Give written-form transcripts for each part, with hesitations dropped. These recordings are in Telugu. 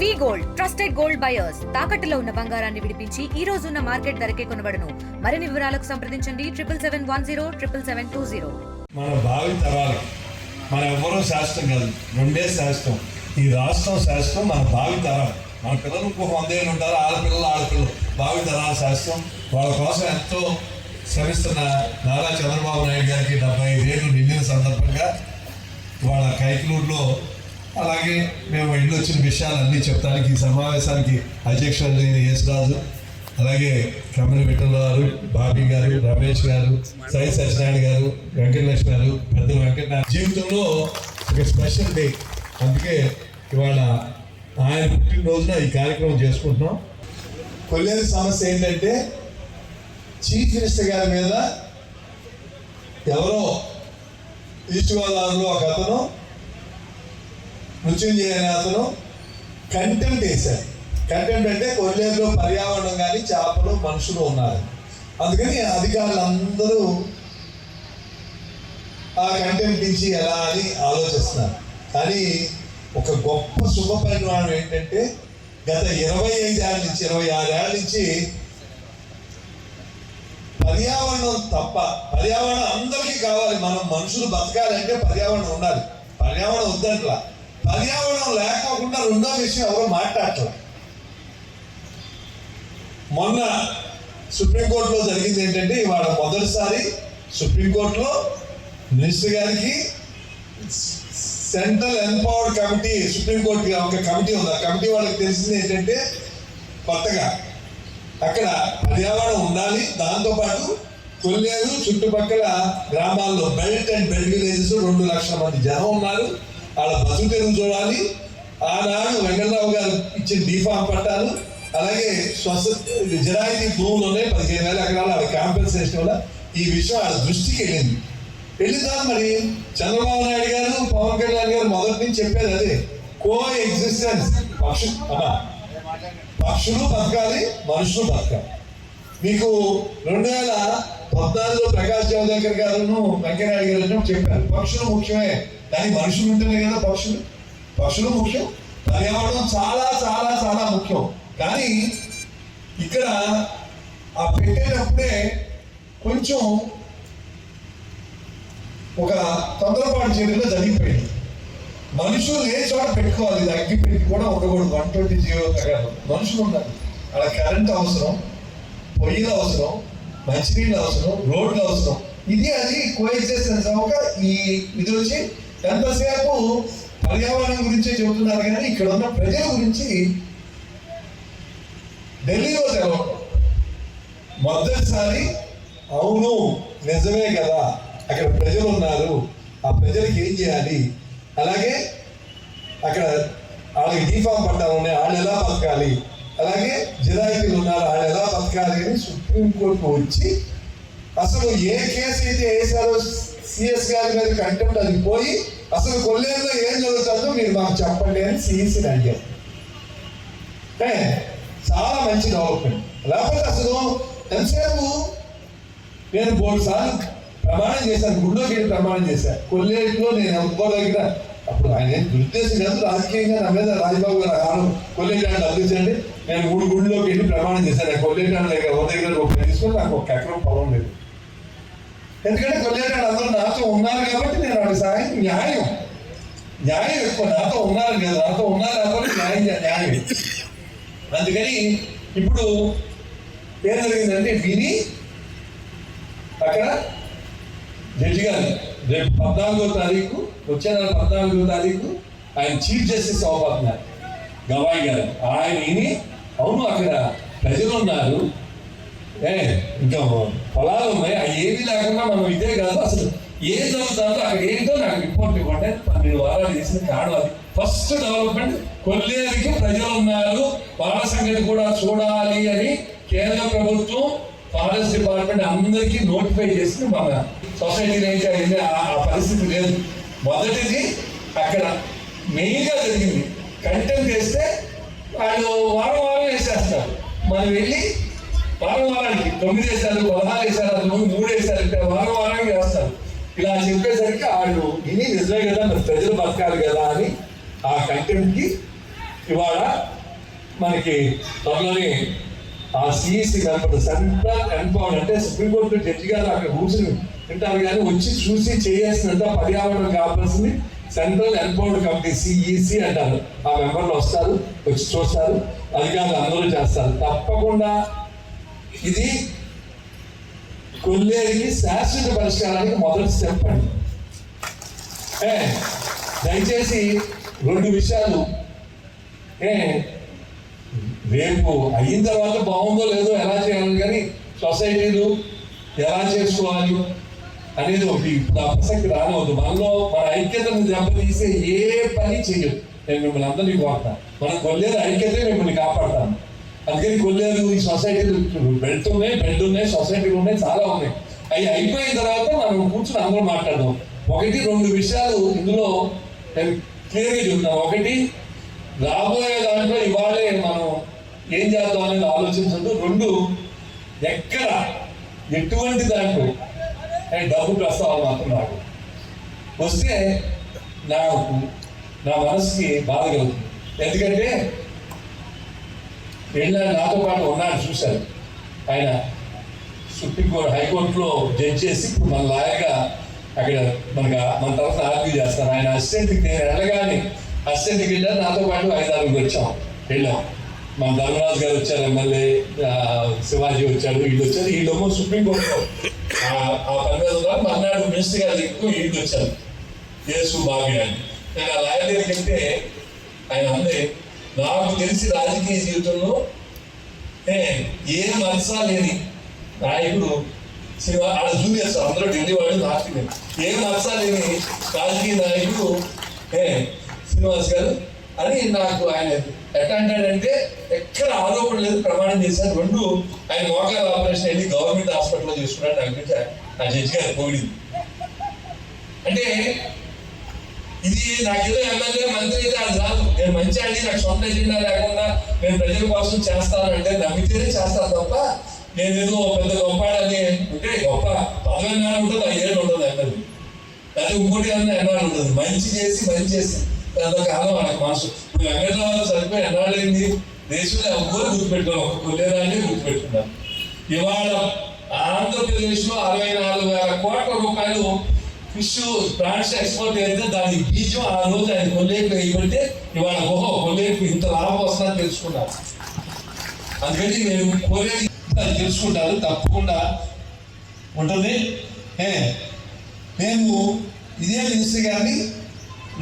వి గోల్డ్ ట్రస్టెడ్ గోల్డ్ బయర్స్ తాకట్టులో ఉన్న బంగారాన్ని విడిపించి ఈ రోజు ఉన్న మార్కెట్ ధరకే కొనబడును. మరిన్ని వివరాలకు సంప్రదించండి 7771077720. మన భావి తరాలు మన ఎవరో శాస్త్రం కాదు, రెండే శాస్త్రం. ఈ రాష్ట్రం శాస్త్రం, మన భావి తరం. మన పిల్లలు ఇంకొక 100 ఏళ్ళు ఉంటారు, ఆడపిల్లలు భావి తరాల శాస్త్రం. వాళ్ళ కోసం ఎంతో శ్రమిస్తున్న నారా చంద్రబాబు నాయుడు గారికి 75 ఏళ్ళు నిండిన సందర్భంగా వాళ్ళ కైకలూరులో, అలాగే మేము ఇంట్లో వచ్చిన విషయాలన్నీ చెప్తానికి ఈ సమావేశానికి అధ్యక్షులు యేసురాజు, అలాగే కమ్మరి విఠల్ గారు, బాబీ గారు, రమేష్ గారు, సాయి సత్యనారాయణ గారు, వెంకటలక్ష్మి గారు, పెద్దల వెంకటనారాయణ జీవితంలో ఒక స్పెషల్ డే. అందుకే ఇవాళ ఆయన పుట్టినరోజున ఈ కార్యక్రమం చేసుకుంటున్నాం. కొల్లేరు సమస్య ఏంటంటే, చీఫ్ మినిస్టర్ గారి మీద ఎవరో ఈస్ట్ గోదావరిలో ఒక అతను, మృత్యుంజయ అనే అతను కంటెంప్ట్ వేశారు. కంటెంప్ట్ అంటే కొల్లేరులో పర్యావరణం కానీ చేపలు మనుషులు ఉన్నారు. అందుకని అధికారులందరూ ఆ కంటెంప్ట్ నుంచి ఎలా అని ఆలోచిస్తున్నారు. కానీ ఒక గొప్ప శుభ పరిణామం ఏంటంటే, గత 25 ఏళ్ళ నుంచి 26 ఏళ్ళ నుంచి పర్యావరణం తప్ప, పర్యావరణం అందరికీ కావాలి. మనం మనుషులు బతకాలంటే పర్యావరణం ఉండాలి. పర్యావరణం వద్దంట్లా, పర్యావరణం లేకోకుండా రెండో విషయం ఎవరో మాట్లాడట్లా. మొన్న సుప్రీంకోర్టులో జరిగింది ఏంటంటే, ఇవాళ మొదటిసారి సుప్రీంకోర్టులో మినిస్టర్ గారికి సెంట్రల్ ఎంపవర్డ్ కమిటీ, సుప్రీంకోర్టు ఒక కమిటీ ఉంది. ఆ కమిటీ వాళ్ళకి తెలిసింది ఏంటంటే, కొత్తగా అక్కడ పర్యావరణం ఉండాలి, దాంతోపాటు కొల్లేరు చుట్టుపక్కల గ్రామాల్లో బెల్ట్ అండ్ బెల్ట్ విలేజెస్ 2 లక్షల మంది జనం ఉన్నారు. వాళ్ళ బతుకు తెరువు చూడాలి. ఆనాడు వెంకటరావు గారు ఇచ్చిన బీఫామ్ పట్టాలు, అలాగే జరాయితీ భూములు ఉన్నాయి 15,000 ఎకరాలు, వాళ్ళ కాంపెన్సేషన్ వల్ల ఈ విషయం వాళ్ళ దృష్టికి వెళ్ళింది. వెళ్ళిదా మరి చంద్రబాబు నాయుడు గారు, పవన్ కళ్యాణ్ గారు మొదటి నుంచి చెప్పేది అదే, కో ఎగ్జిస్టెన్స్. పక్షులు బతకాలి, మనుషులు బతకాలి. మీకు 2014లో ప్రకాష్ జావదేకర్ గారును వెంకయ్యనాయుడు గారు చెప్పారు, పక్షులు ముఖ్యమే కానీ మనుషులు ఉంటేనే కదా పక్షులు ముఖ్యం. పర్యావరణం చాలా చాలా చాలా ముఖ్యం. కానీ ఇక్కడ ఆ పెట్టేటప్పుడే కొంచెం ఒక తొందరపాటు చర్యలో జరిగిపోయింది. మనుషులు ఏ చోట పెట్టుకోవాలి, ఇది అగ్గి పెట్టి కూడా ఉండకూడదు. 120 జీవో ప్రకారం మనుషులు ఉండాలి. అలా కరెంట్ అవసరం, పొయ్యిలు అవసరం, మంచినీళ్ళు అవసరం, రోడ్లు అవసరం. ఇది అది కోఎగ్జిస్టెన్స్ అవ్వక ఇది వచ్చి ఎంతసేపు పర్యావరణం గురించే చెబుతున్నారు కానీ ఇక్కడ ఉన్న ప్రజల గురించి ఢిల్లీలో తెలవడం మొదటిసారి అవును నిజమే కదా, అక్కడ ప్రజలు ఉన్నారు, ఆ ప్రజలకి ఏం చేయాలి, అలాగే అక్కడ వాళ్ళకి డీఫామ్ పట్టాలు ఉన్నాయి, వాళ్ళు ఎలా బతకాలి, అలాగే జిరాయితీలు ఉన్నారు, వాళ్ళు ఎలా బతకాలి అని సుప్రీంకోర్టు వచ్చి అసలు ఏ కేసు అయితే వేసారో సిఎస్ గారి మీద కంటెంప్ట్ అది పోయి అసలు కొల్లేరులో ఏం జరుగుతుందో మీరు మాకు చెప్పండి అని సిఎస్ని అడిగారు. చాలా మంచి డెవలప్మెంట్. లేకపోతే అసలు ఎంతసేపు నేను 3 సార్లు ప్రమాణం చేశాను, గుడిలోకి వెళ్ళి ప్రమాణం చేశాను. కొల్లేరులో నేను ఎంతో దగ్గర అప్పుడు ఆయన దురుద్దేశం కాదు, రాజకీయంగా నా మీద రాజబాబు గారు ఆరు కొల్లేరు అంటే అందించండి, నేను 3 గుడిలోకి వెళ్ళి ప్రమాణం చేశాను. కొల్లేరు అంటే దగ్గర ఒక తీసుకొని నాకు 1 ఎకరం పొలం లేదు. ఎందుకంటే కొల్లేరు అందరూ నాతో ఉన్నారు కాబట్టి నేను వాడి సాయం న్యాయం ఎక్కువ. నాతో ఉన్నారు కదా, నాతో ఉన్నారు కాబట్టి న్యాయం. అందుకని ఇప్పుడు ఏం జరిగిందంటే, విని అక్కడ జడ్జి గారు రేపు 14వ తారీఖు, వచ్చే నెల 14వ తారీఖు ఆయన చీఫ్ జస్టిస్ అవ్వబోతున్నారు గవాయి గారు. ఆయన విని అవును అక్కడ ప్రజలు ఉన్నారు, ఇంకా పొలాలు ఉన్నాయి, అవి ఏమీ లేకుండా మనం ఇదే కాదు అసలు ఏం జరుగుతుందో అక్కడ ఏంటో నాకు రిపోర్ట్ ఇవ్వండి. 12 వారాలు చేసిన కారణం అది. ఫస్ట్ డెవలప్మెంట్ కొల్లేరుకి ప్రజలు ఉన్నారు, వాళ్ళ సంగతి కూడా చూడాలి అని కేంద్ర ప్రభుత్వం ఫారెస్ట్ డిపార్ట్మెంట్ అందరికీ నోటిఫై చేసి మన సొసైటీలో అయితే అయింది. ఆ పరిస్థితి లేదు. మొదటిది అక్కడ మెయిన్గా జరిగింది, కంటెంట్ వేస్తే వాళ్ళు వారం వేసేస్తారు. మనం వెళ్ళి వారానికి 9 వేశారు, 16 వేశారు, అది 3 వేశారు, వారానికి వేస్తారు. ఇలా చెప్పేసరికి వాళ్ళు ఇని నిజమే కదా, మరి ప్రజలు బతకాలి కదా అని ఆ కంటెంట్కి ఇవాళ మనకి త్వరలోనే ఆ సిఈసి మెంబర్ సెంట్రల్ ఎంపవర్డ్ అంటే సుప్రీంకోర్టు జడ్జి గారు అక్కడ కూర్చుని వింటారు కానీ వచ్చి చూసి చేయాల్సినంత పర్యావరణం కావాల్సింది సెంట్రల్ ఎంపవర్డ్ కమిటీ సిఈసి అంటారు. ఆ మెంబర్లు వస్తారు, వచ్చి చూస్తారు, అధికారులు అందరూ చేస్తారు. తప్పకుండా ఇది కొల్లేరుకి శాశ్వత పరిష్కారానికి మొదటి స్టెప్ అండి. దయచేసి 2 విషయాలు రేపు అయిన తర్వాత బాగుందో లేదో ఎలా చేయాలి కానీ సొసైటీలు ఎలా చేసుకోవాలి అనేది ఒకటి ఇప్పుడు ఆ ప్రసక్తి రానివద్దు. మనలో మన ఐక్యతను దెబ్బతీసే ఏ పని చేయదు. నేను మిమ్మల్ని అందరినీ కోరుతాను, మన కొల్లేరు ఐక్యతే మిమ్మల్ని కాపాడతాను. అందుకని కొల్లేరు ఈ సొసైటీలు బెడ్ ఉన్నాయి, సొసైటీలు ఉన్నాయి, చాలా ఉన్నాయి. అవి అయిపోయిన తర్వాత మనం కూర్చొని అందరూ మాట్లాడదాం. 1-2 విషయాలు ఇందులో నేను క్లియర్గా చెప్తాను. ఒకటి, రాబోయే దాంట్లో ఇవాళే మనం ఏం చేద్దాం అనేది ఆలోచించదు. 2, ఎక్కడ ఎటువంటి దాంట్లో డబ్బు ప్రస్తావాలు మాత్రం నాకు వస్తే నా మనసుకి బాధ కలుగుతుంది. ఎందుకంటే నాతో పాటు ఉన్నాడు, చూశారు. ఆయన సుప్రీంకోర్టు హైకోర్టులో జడ్జి చేసి ఇప్పుడు మన లాయర్గా అక్కడ మన తరఫున ఆర్గ్యూ చేస్తారు. ఆయన అసిస్టెంట్కి నేను వెళ్ళగానే అసిస్టెంట్కి వెళ్ళాను, నాతో పాటు 5-6 వెళ్ళాం. మన ధర్మరాజు గారు వచ్చారు, ఎమ్మెల్యే శివాజీ వచ్చాడు, వీళ్ళు వచ్చారు. వీళ్ళేమో సుప్రీంకోర్టులో ఆ పని మీద ఉన్నారు. మర్నాడు మినిస్టర్ గారు ఎక్కువ వీళ్ళు వచ్చారు, యేసు బాబీ అని. నేను ఆ లాయర్ దగ్గరికి వెళ్తే ఆయన అందే, నాకు తెలిసి రాజకీయ జీవితంలో ఏ మనసా లేని నాయకుడు సినిమా ఆడ జూనియర్స్ అందరూ ఢిల్లీ వాళ్ళు నాస్తిక ఏ మనసా లేని రాజకీయ నాయకుడు శ్రీనివాస్ గారు అని నాకు ఆయన ఎట్లా అంటాడంటే ఎక్కడ ఆరోపణ లేదు, ప్రమాణం చేశారు. 2, ఆయన మోకాల ఆపరేషన్ వెళ్ళి గవర్నమెంట్ హాస్పిటల్లో చేసుకున్నాడు. అనిపించి ఆ జడ్జి గారు పోయింది. అంటే ఇది నాకేదో ఎమ్మెల్యే మంత్రి అయితే అది రాదు. నేను మంచి అండి, నాకు సొంత ఎజెండా లేకుండా నేను ప్రజల కోసం చేస్తానంటే నమ్మితేనే చేస్తాను తప్ప నేనేదో పెద్ద గొప్పని అంటే గొప్ప 10 ఏళ్ళు ఉంటుంది, 5 ఏళ్ళు ఉంటుంది ఎమ్మెల్యే. అది ఇంకోటి ఎన్నాళ్ళు ఉంటుంది. మంచి చేసి అంతకాలం వాళ్ళకి మనసు. ఇప్పుడు వెంకటరావు సరిపోయి ఎన్నాళ్ళైంది దేశంలో ఎవ్వరు గుర్తుపెట్టుకోవాలి, ఒక కొల్లేరాన్ని గుర్తుపెట్టుకున్నారు. ఇవాళ ఆంధ్రప్రదేశ్లో 64,000 కోట్ల రూపాయలు ఫిష్ ప్రాన్స్ ఎక్స్పోర్ట్ అయితే దాని బీజం ఆ రోజు ఆయన కొల్లేరు వేయబట్టే ఇవాళ కొల్లేరుకు ఇంత లాభం వస్తుందని తెలుసుకున్నారు. అందుకని నేను కోరేది తెలుసుకుంటారు, తప్పకుండా ఉంటుంది. నేను ఇదే మినిస్టర్ గారిని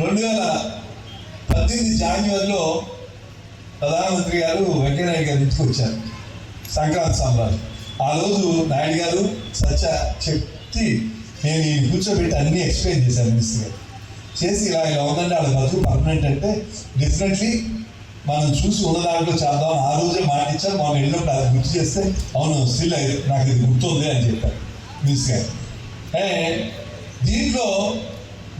2018 జనవరిలో ప్రధానమంత్రి గారు వెంకయ్యనాయుడు గారి ఇంటికి వచ్చారు, సంక్రాంతి సంబరాలు. ఆ రోజు నాయుడు గారు చెప్తే నేను ఈ కూర్చోబెట్టి అన్నీ ఎక్స్ప్లెయిన్ చేశాను మినిస్టర్ గారు. చేసి ఇలా ఉందంటే వాళ్ళ బతుకు పర్మనెంట్ అంటే డెఫినెట్లీ మనం చూసి ఉన్న దాంట్లో చేద్దాం. ఆ రోజే మాట ఇచ్చారు. మనం వెళ్ళినప్పుడు అది గుర్తు చేస్తే అవును స్టిల్ నాకు ఇది గుర్తుంది అని చెప్పారు మినిస్టర్ గారు. దీంట్లో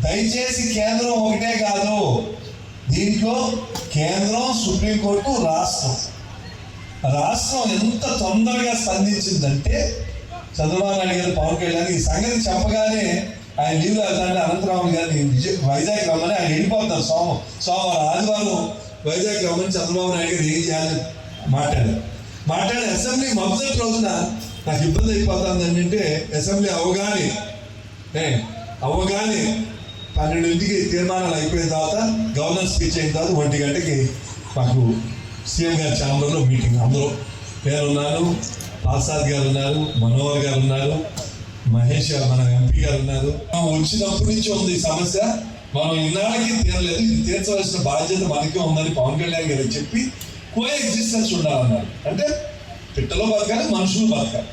దయచేసి కేంద్రం ఒకటే కాదు, దీంట్లో కేంద్రం, సుప్రీంకోర్టు, రాష్ట్రం ఎంత తొందరగా స్పందించిందంటే చంద్రబాబు నాయుడు గారు పవన్ కళ్యాణ్ ఈ సంగతి చెప్పగానే ఆయన లీవ్ వెళ్తాంటే అనంతరామన్ గారిని వైజాగ్ రమ్మని ఆయన వెళ్ళిపోతారు. సోమవారం ఆదివారం వైజాగ్ రమ్మని చంద్రబాబు నాయుడు గారు ఏం చేయాలని మాట్లాడి అసెంబ్లీ మొదటి రోజున నాకు ఇబ్బంది అయిపోతుంది అంటే అసెంబ్లీ అవగానే 12ంటికి తీర్మానాలు అయిపోయిన తర్వాత గవర్నర్ స్పీచ్ అయిన తర్వాత 1 గంటకి మాకు సీఎం గారి ఛాంబర్లో మీటింగ్. అందరూ నేనున్నాను, ప్రసాద్ గారు ఉన్నారు, మనోహర్ గారు ఉన్నారు, మహేష్ మన ఎంపీ గారు ఉన్నారు. వచ్చినప్పటి నుంచి ఉంది ఈ సమస్య, మనం ఇన్నాళ్ళకి తీరలేదు, ఇది తీర్చవలసిన బాధ్యత మనకే ఉందని పవన్ కళ్యాణ్ గారు చెప్పి కో ఎగ్జిస్టెన్స్ ఉండాలన్నారు. అంటే పిట్టలో బతకాలి, మనుషులు బతకాలి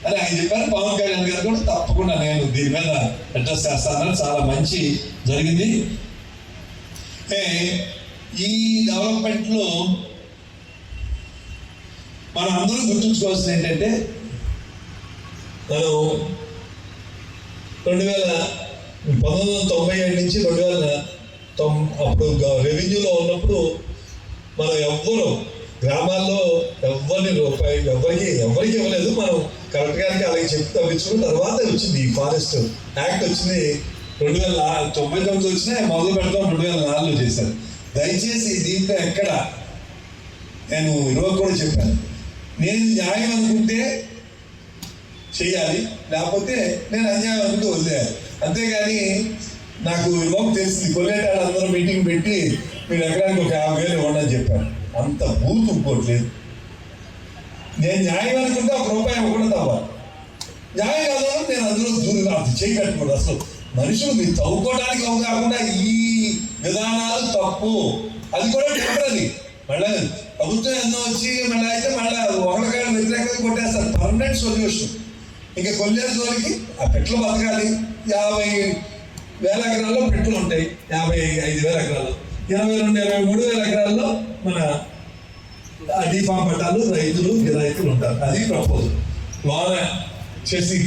అని ఆయన చెప్పారు. పవన్ కళ్యాణ్ గారు కూడా తప్పకుండా నేను దీని మీద అడ్రస్ చేస్తానని చాలా మంచి జరిగింది. ఈ డెవలప్మెంట్లో మనం అందరూ గుర్తుంచుకోవాల్సింది ఏంటంటే మనం 1997 నుంచి 2000 అప్పుడు రెవెన్యూలో ఉన్నప్పుడు మనం ఎవ్వరు గ్రామాల్లో ఎవరికి ఇవ్వలేదు. మనం కలెక్టర్ గారికి అలాగే చెప్పి తప్పించుకున్న తర్వాత వచ్చింది ఈ ఫారెస్ట్ యాక్ట్ వచ్చింది. 2099 వచ్చినా మొదలు పెడతాం 2004లో చేశారు. దయచేసి దీంట్లో ఎక్కడ నేను ఈరోజు కూడా చెప్పాను, నేను న్యాయం అనుకుంటే చేయాలి, లేకపోతే నేను అన్యాయం అనుకుంటే వదిలేయాలి. అంతేగాని నాకు ఈరోజు తెలిసింది కొల్లేటాడు అందరూ మీటింగ్ పెట్టి మీరు ఎకరానికి ఒక 50,000 ఇవ్వండి అని చెప్పాను. అంత బూత్ ఇంకోట్లేదు. నేను న్యాయం అనుకుంటే ₹1 ఇవ్వకుండా తవ్వాలి, న్యాయం కాదు నేను అందులో దూరంగా అది చేయకట్టుకోండి. అసలు మనుషులు మీరు తవ్వుకోవడానికి కాకుండా ఈ విధానాలు తప్పు. అది కూడా టెంపరీ. మళ్ళీ ప్రభుత్వం ఎన్నో వచ్చి మళ్ళీ అయితే మళ్ళీ ఒకరికాయ వ్యతిరేకంగా కొట్టేస్తారు. Permanent solution. ఇంకా కొల్లేరు జోలికి ఆ పెట్లు బతకాలి. 50,000 ఎకరాల్లో పెట్లు ఉంటాయి. 55,000 ఎకరాలు, 22,000-23,000 ఎకరాల్లో మన డీఫామ్ పట్టాలు రైతులు ఉంటారు. అది ప్రపోజల్. లోన చేసి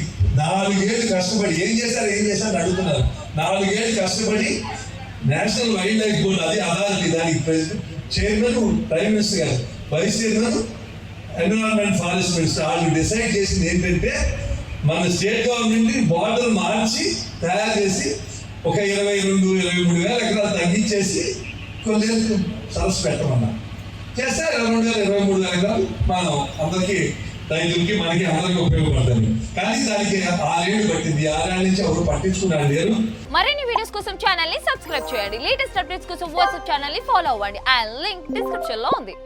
4 ఏళ్ళు కష్టపడి ఏం చేశారు అడుగుతున్నారు. 4 ఏళ్ళు కష్టపడి నేషనల్ వైల్డ్ లైఫ్ బోర్డు, అది అథారిటీ, దానికి ప్రెసిడెంట్ చైర్మన్ ప్రైమ్ మినిస్టర్ గారు, vice chairman environment forest minister, వాళ్ళు డిసైడ్ చేసింది ఏంటంటే మన స్టేట్ గవర్నమెంట్ బార్డర్ మార్చి తయారు చేసి ఒక 22,000-23,000 ఎకరాలు తగ్గించేసి కొన్ని సరస్సు పెట్టమన్నారు. చేస్తే 22,000-23,000 ఎకరాలు మనం అందరికీ, రైతులకి, మనకి అందరికీ ఉపయోగపడుతుంది. కానీ దానికి 6 ఏళ్ళు పట్టింది. 6 ఏళ్ళ నుంచి ఎవరు పట్టించుకున్నారు లేరు. మరిన్ని వీడియోస్ కోసం ఛానల్ ని సబ్స్క్రైబ్ చేయండి. లేటెస్ట్ అప్డేట్స్ కోసం వాట్సాప్ ఛానల్ ని ఫాలో అవ్వండి. ఆ లింక్ డిస్క్రిప్షన్ లో ఉంది.